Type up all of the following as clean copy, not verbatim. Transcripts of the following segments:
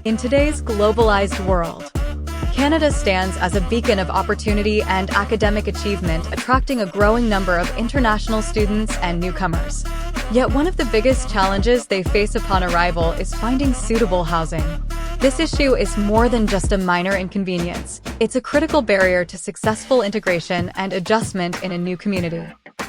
In today's globalized world, Canada stands as a beacon of opportunity and academic achievement, attracting a growing number of international students and newcomers. Yet one of the biggest challenges they face upon arrival is finding suitable housing. This issue is more than just a minor inconvenience. It's a critical barrier to successful integration and adjustment in a new community.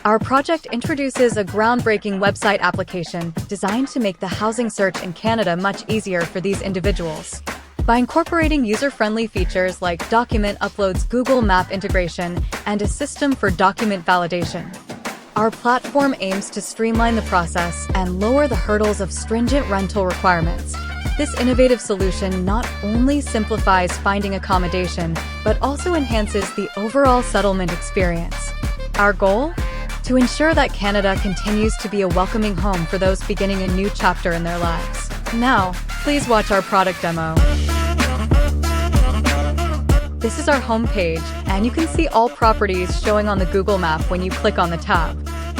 Our project introduces a groundbreaking website application designed to make the housing search in Canada much easier for these individuals. By incorporating user-friendly features like document uploads, Google Map integration, and a system for document validation, our platform aims to streamline the process and lower the hurdles of stringent rental requirements. This innovative solution not only simplifies finding accommodation, but also enhances the overall settlement experience. Our goal? To ensure that Canada continues to be a welcoming home for those beginning a new chapter in their lives. Now, please watch our product demo. This is our homepage, and you can see all properties showing on the Google Map when you click on the tab.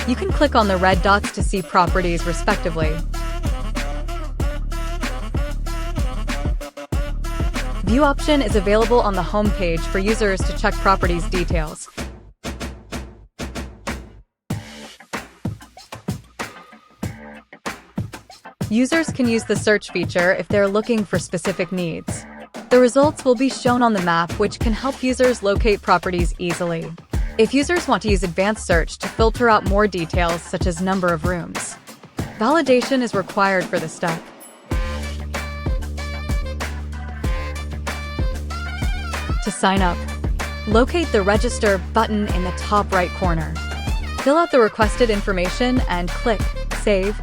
You can click on the red dots to see properties respectively. View option is available on the homepage for users to check properties details. Users can use the search feature if they're looking for specific needs. The results will be shown on the map, which can help users locate properties easily. If users want to use advanced search to filter out more details such as number of rooms, validation is required for this step. To sign up, locate the Register button in the top right corner. Fill out the requested information and click Save.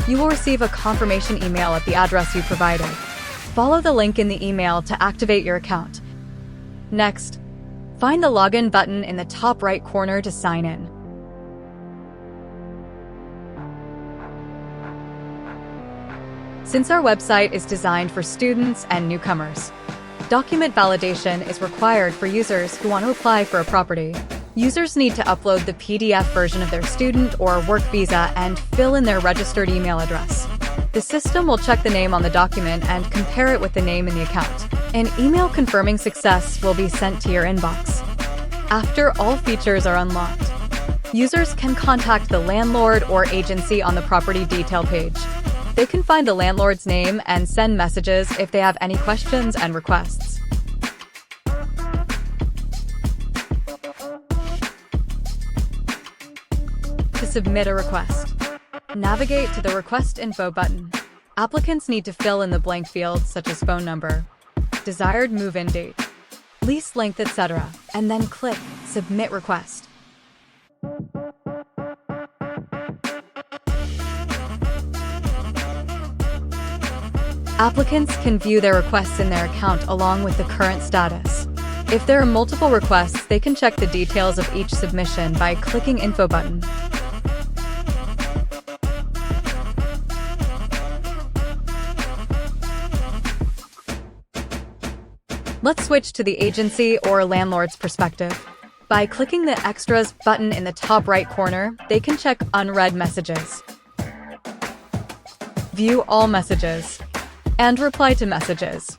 You will receive a confirmation email at the address you provided. Follow the link in the email to activate your account. Next, find the Login button in the top right corner to sign in. Since our website is designed for students and newcomers, document validation is required for users who want to apply for a property. Users need to upload the PDF version of their student or work visa and fill in their registered email address. The system will check the name on the document and compare it with the name in the account. An email confirming success will be sent to your inbox. After all features are unlocked, users can contact the landlord or agency on the property detail page. They can find the landlord's name and send messages if they have any questions and requests. To submit a request, navigate to the Request Info button. Applicants need to fill in the blank fields such as phone number, desired move-in date, lease length, etc., and then click Submit Request. Applicants can view their requests in their account along with the current status. If there are multiple requests, they can check the details of each submission by clicking Info button. Let's switch to the agency or landlord's perspective. By clicking the Extras button in the top right corner, they can check unread messages, view all messages, and reply to messages.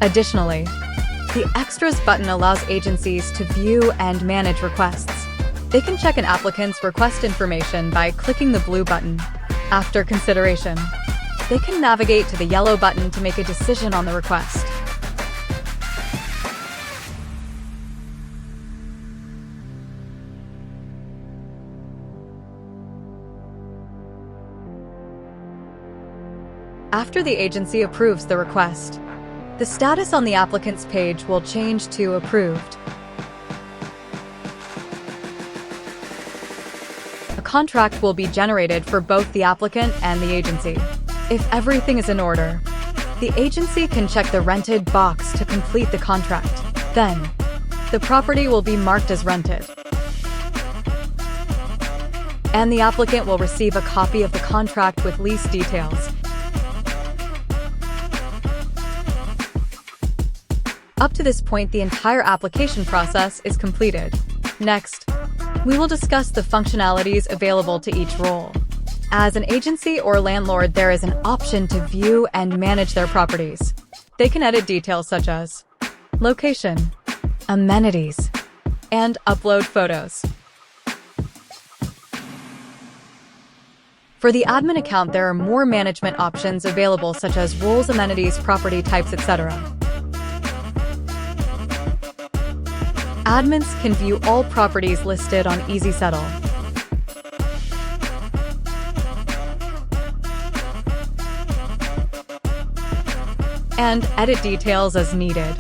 Additionally, the Extras button allows agencies to view and manage requests. They can check an applicant's request information by clicking the blue button. After consideration, they can navigate to the yellow button to make a decision on the request. After the agency approves the request, the status on the applicant's page will change to Approved. A contract will be generated for both the applicant and the agency. If everything is in order, the agency can check the rented box to complete the contract. Then, the property will be marked as rented, and the applicant will receive a copy of the contract with lease details. Up to this point, the entire application process is completed. Next, we will discuss the functionalities available to each role. As an agency or landlord, there is an option to view and manage their properties. They can edit details such as location, amenities, and upload photos. For the admin account, there are more management options available such as roles, amenities, property types, etc. Admins can view all properties listed on EasySettle. And edit details as needed.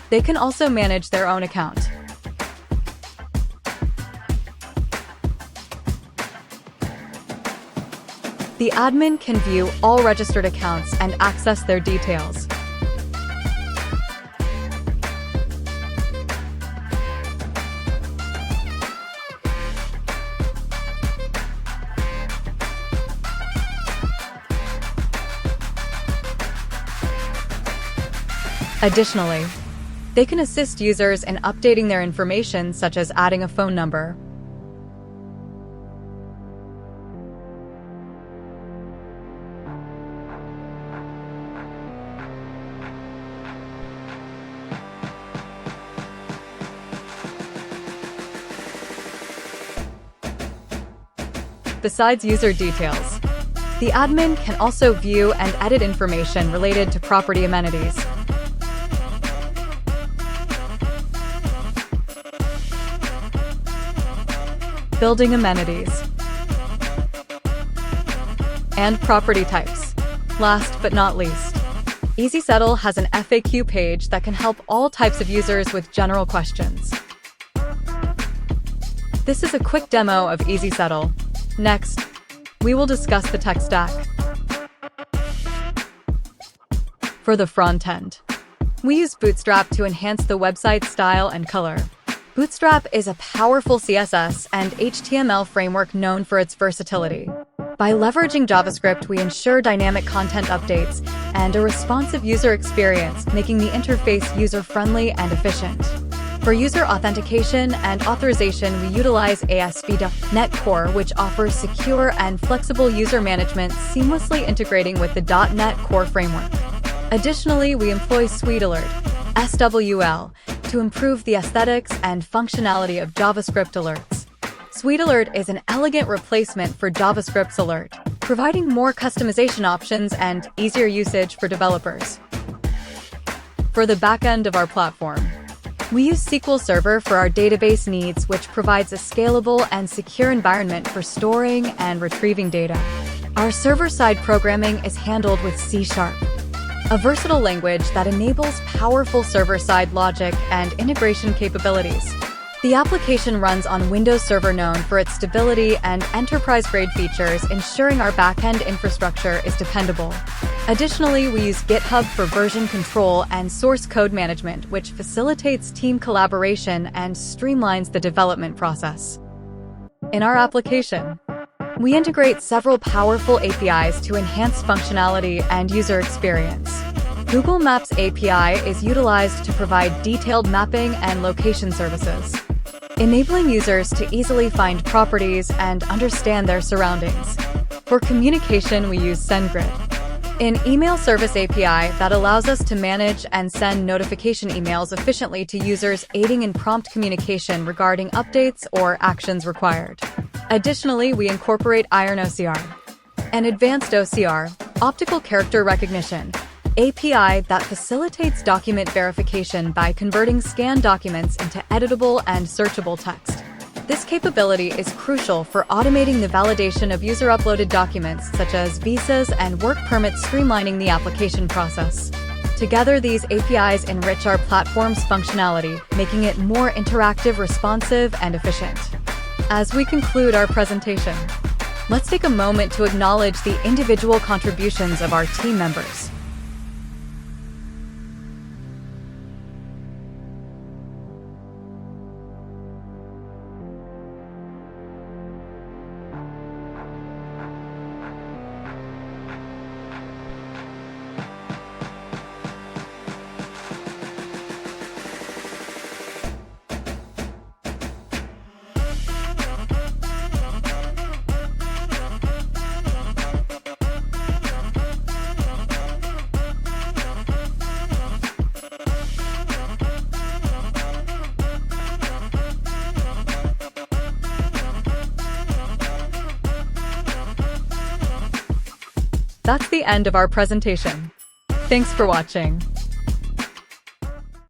They can also manage their own account. The admin can view all registered accounts and access their details. Additionally, they can assist users in updating their information, such as adding a phone number. Besides user details, the admin can also view and edit information related to property amenities. Building amenities, and property types. Last but not least, EasySettle has an FAQ page that can help all types of users with general questions. This is a quick demo of EasySettle. Next, we will discuss the tech stack. For the front end, we use Bootstrap to enhance the website style and color. Bootstrap is a powerful CSS and HTML framework known for its versatility. By leveraging JavaScript, we ensure dynamic content updates and a responsive user experience, making the interface user-friendly and efficient. For user authentication and authorization, we utilize ASP.NET Core, which offers secure and flexible user management, seamlessly integrating with the .NET Core framework. Additionally, we employ SweetAlert, SWL, to improve the aesthetics and functionality of JavaScript alerts. SweetAlert is an elegant replacement for JavaScript's alert, providing more customization options and easier usage for developers. For the backend of our platform, we use SQL Server for our database needs, which provides a scalable and secure environment for storing and retrieving data. Our server-side programming is handled with C#, a versatile language that enables powerful server-side logic and integration capabilities. The application runs on Windows Server, known for its stability and enterprise-grade features, ensuring our backend infrastructure is dependable. Additionally, we use GitHub for version control and source code management, which facilitates team collaboration and streamlines the development process. In our application, we integrate several powerful APIs to enhance functionality and user experience. Google Maps API is utilized to provide detailed mapping and location services, enabling users to easily find properties and understand their surroundings. For communication, we use SendGrid, an email service API that allows us to manage and send notification emails efficiently to users, aiding in prompt communication regarding updates or actions required. Additionally, we incorporate Iron OCR, an advanced OCR, optical character recognition, API that facilitates document verification by converting scanned documents into editable and searchable text. This capability is crucial for automating the validation of user-uploaded documents such as visas and work permits, streamlining the application process. Together, these APIs enrich our platform's functionality, making it more interactive, responsive, and efficient. As we conclude our presentation, let's take a moment to acknowledge the individual contributions of our team members. That's the end of our presentation. Thanks for watching.